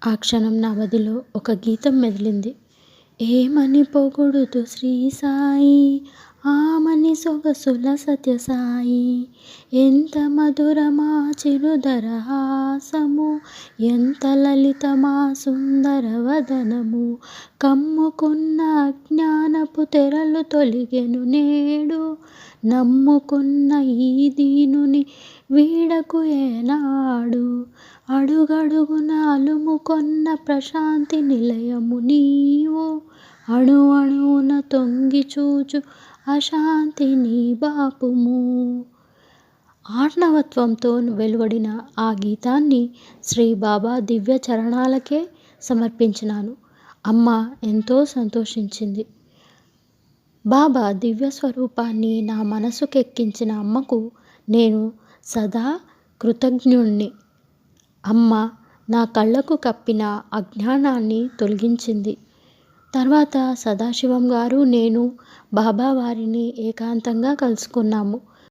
ఆ క్షణం నా మదిలో ఒక గీతం మెదిలింది. ఏమని పొగుడుతూ శ్రీ సాయి, ఆమని సొగసుల సత్యసాయి, ఎంత మధురమా చిరుదరహాసము, ఎంత లలితమా సుందర వదనము, కమ్ముకున్న అజ్ఞానపు తెరలు తొలిగెను నేడు, నమ్ముకున్న ఈ దీనుని వీడకు ఏనాడు, అడుగడుగున అలుముకొన్న ప్రశాంతి నిలయము నీవు, అణు అణువున తొంగి చూచు అశాంతిని బాపుము. ఆర్ణవత్వంతో వెలువడిన ఆ గీతాన్ని శ్రీ బాబా దివ్య చరణాలకే సమర్పించినాను. అమ్మ ఎంతో సంతోషించింది. బాబా దివ్య స్వరూపాన్ని నా మనసుకెక్కించిన అమ్మకు నేను సదా కృతజ్ఞుణ్ణి. అమ్మ నా కళ్ళకు కప్పిన అజ్ఞానాన్ని తొలగించింది. తర్వాత సదాశివం గారు, నేను బాబా వారిని ఏకాంతంగా కలుసుకున్నాము.